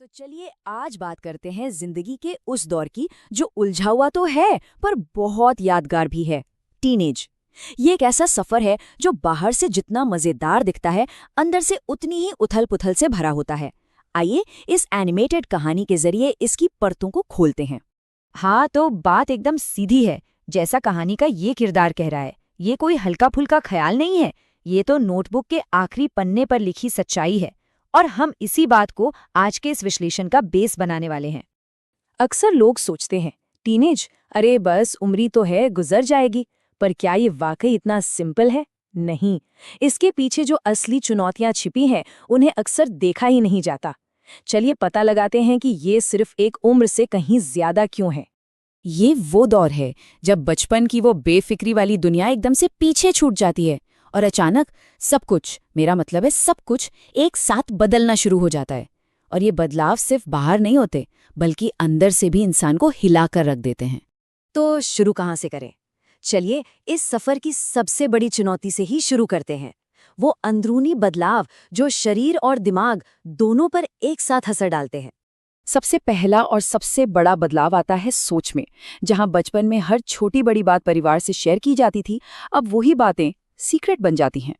तो चलिए आज बात करते हैं जिंदगी के उस दौर की जो उलझा हुआ तो है पर बहुत यादगार भी है। टीनेज। ये एक ऐसा सफर है जो बाहर से जितना मजेदार दिखता है, अंदर से उतनी ही उथल-पुथल से भरा होता है। आइए इस एनिमेटेड कहानी के जरिए इसकी परतों को खोलते हैं। हाँ, तो बात एकदम सीधी है। जैसा कहानी का ये किरदार कह रहा है, ये कोई हल्का फुल्का ख्याल नहीं है। ये तो नोटबुक के आखिरी पन्ने पर लिखी सच्चाई है। और हम इसी बात को आज के इस विश्लेषण का बेस बनाने वाले हैं। अक्सर लोग सोचते हैं टीनेज, अरे बस उम्री तो है, गुजर जाएगी। पर क्या ये वाकई इतना सिंपल है? नहीं। इसके पीछे जो असली चुनौतियां छिपी हैं उन्हें अक्सर देखा ही नहीं जाता। चलिए पता लगाते हैं कि ये सिर्फ एक उम्र से कहीं ज्यादा क्यों है। ये वो दौर है जब बचपन की वो बेफिक्री वाली दुनिया एकदम से पीछे छूट जाती है और अचानक सब कुछ, मेरा मतलब है सब कुछ, एक साथ बदलना शुरू हो जाता है। और ये बदलाव सिर्फ बाहर नहीं होते बल्कि अंदर से भी इंसान को हिलाकर रख देते हैं। तो शुरू कहाँ से करें? चलिए इस सफर की सबसे बड़ी चुनौती से ही शुरू करते हैं। वो अंदरूनी बदलाव जो शरीर और दिमाग दोनों पर एक साथ असर डालते हैं। सबसे पहला और सबसे बड़ा बदलाव आता है सोच में। जहां बचपन में हर छोटी बड़ी बात परिवार से शेयर की जाती थी, अब वही बातें सीक्रेट बन जाती हैं।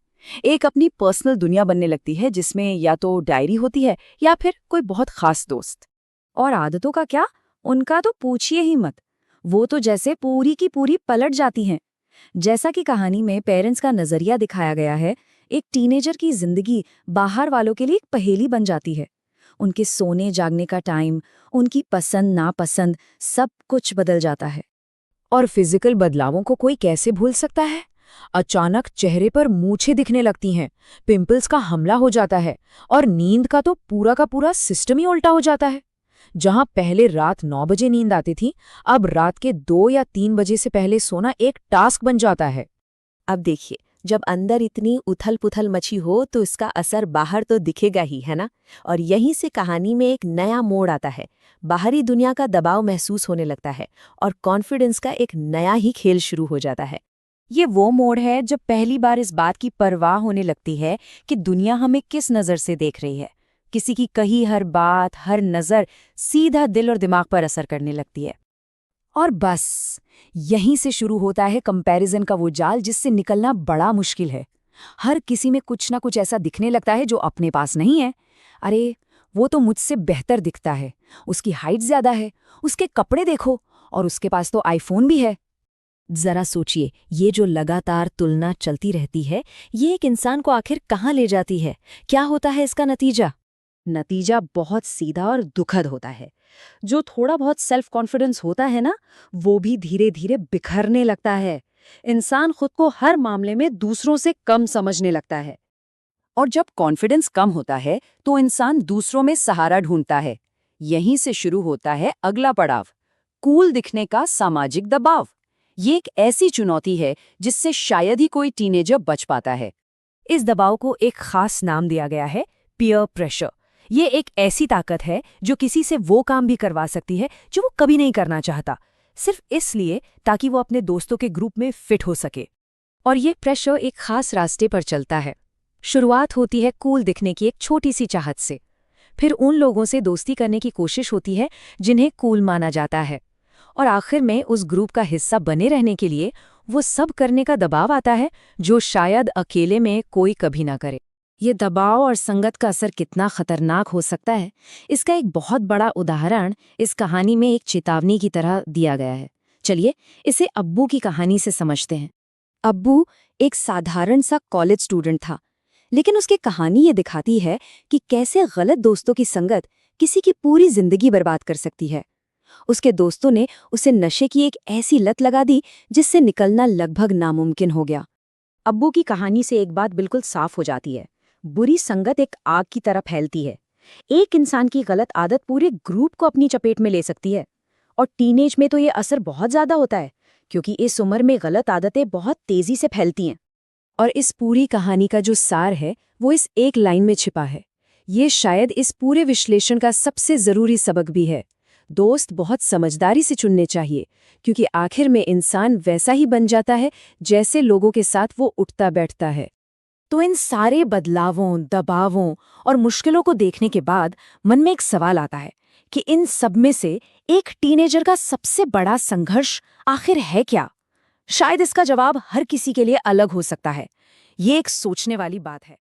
एक अपनी पर्सनल दुनिया बनने लगती है जिसमें या तो डायरी होती है या फिर कोई बहुत खास दोस्त। और आदतों का क्या? उनका तो पूछिए ही मत। वो तो जैसे पूरी की पूरी पलट जाती हैं। जैसा कि कहानी में पेरेंट्स का नजरिया दिखाया गया है, एक टीनेजर की जिंदगी बाहर वालों के लिए एक पहेली बन जाती है। उनके सोने जागने का टाइम, उनकी पसंद नापसंद, सब कुछ बदल जाता है। और फिजिकल बदलावों को कोई कैसे भूल सकता है? अचानक चेहरे पर मूछें दिखने लगती हैं, पिंपल्स का हमला हो जाता है और नींद का तो पूरा का पूरा सिस्टम ही उल्टा हो जाता है। जहां पहले रात 9 बजे नींद आती थी, अब रात के 2 या 3 बजे से पहले सोना एक टास्क बन जाता है। अब देखिए, जब अंदर इतनी उथल-पुथल मची हो तो इसका असर बाहर तो दिखेगा ही, है ना? और यहीं से कहानी में एक नया मोड़ आता है। बाहरी दुनिया का दबाव महसूस होने लगता है और कॉन्फिडेंस का एक नया ही खेल शुरू हो जाता है। ये वो मोड़ है जब पहली बार इस बात की परवाह होने लगती है कि दुनिया हमें किस नज़र से देख रही है। किसी की कही हर बात, हर नज़र सीधा दिल और दिमाग पर असर करने लगती है। और बस यहीं से शुरू होता है कंपैरिजन का वो जाल जिससे निकलना बड़ा मुश्किल है। हर किसी में कुछ ना कुछ ऐसा दिखने लगता है जो अपने पास नहीं है। अरे वो तो मुझसे बेहतर दिखता है, उसकी हाइट ज्यादा है, उसके कपड़े देखो, और उसके पास तो आईफोन भी है। जरा सोचिए, ये जो लगातार तुलना चलती रहती है, ये एक इंसान को आखिर कहाँ ले जाती है? क्या होता है इसका नतीजा? नतीजा बहुत सीधा और दुखद होता है। जो थोड़ा बहुत सेल्फ कॉन्फिडेंस होता है ना, वो भी धीरे धीरे बिखरने लगता है। इंसान खुद को हर मामले में दूसरों से कम समझने लगता है। और जब कॉन्फिडेंस कम होता है तो इंसान दूसरों में सहारा ढूंढता है। यहीं से शुरू होता है अगला पड़ाव, कूल दिखने का सामाजिक दबाव। ये एक ऐसी चुनौती है जिससे शायद ही कोई टीनेजर बच पाता है। इस दबाव को एक खास नाम दिया गया है, पीयर प्रेशर। ये एक ऐसी ताकत है जो किसी से वो काम भी करवा सकती है जो वो कभी नहीं करना चाहता, सिर्फ इसलिए ताकि वो अपने दोस्तों के ग्रुप में फिट हो सके। और ये प्रेशर एक खास रास्ते पर चलता है। शुरुआत होती है कूल दिखने की एक छोटी सी चाहत से। फिर उन लोगों से दोस्ती करने की कोशिश होती है जिन्हें कूल माना जाता है। और आखिर में उस ग्रुप का हिस्सा बने रहने के लिए वो सब करने का दबाव आता है जो शायद अकेले में कोई कभी ना करे। ये दबाव और संगत का असर कितना खतरनाक हो सकता है, इसका एक बहुत बड़ा उदाहरण इस कहानी में एक चेतावनी की तरह दिया गया है। चलिए इसे अब्बू की कहानी से समझते हैं। अब्बू एक साधारण सा कॉलेज स्टूडेंट था, लेकिन उसकी कहानी ये दिखाती है कि कैसे गलत दोस्तों की संगत किसी की पूरी जिंदगी बर्बाद कर सकती है। उसके दोस्तों ने उसे नशे की एक ऐसी लत लगा दी जिससे निकलना लगभग नामुमकिन हो गया। अब्बू की कहानी से एक बात बिल्कुल साफ हो जाती है, बुरी संगत एक आग की तरह फैलती है। एक इंसान की गलत आदत पूरे ग्रुप को अपनी चपेट में ले सकती है। और टीनेज में तो ये असर बहुत ज्यादा होता है, क्योंकि इस उम्र में गलत आदतें बहुत तेजी से फैलती हैं। और इस पूरी कहानी का जो सार है वो इस एक लाइन में छिपा है। ये शायद इस पूरे विश्लेषण का सबसे जरूरी सबक भी है। दोस्त बहुत समझदारी से चुनने चाहिए, क्योंकि आखिर में इंसान वैसा ही बन जाता है जैसे लोगों के साथ वो उठता बैठता है। तो इन सारे बदलावों, दबावों और मुश्किलों को देखने के बाद मन में एक सवाल आता है कि इन सब में से एक टीनेजर का सबसे बड़ा संघर्ष आखिर है क्या? शायद इसका जवाब हर किसी के लिए अलग हो सकता है। ये एक सोचने वाली बात है।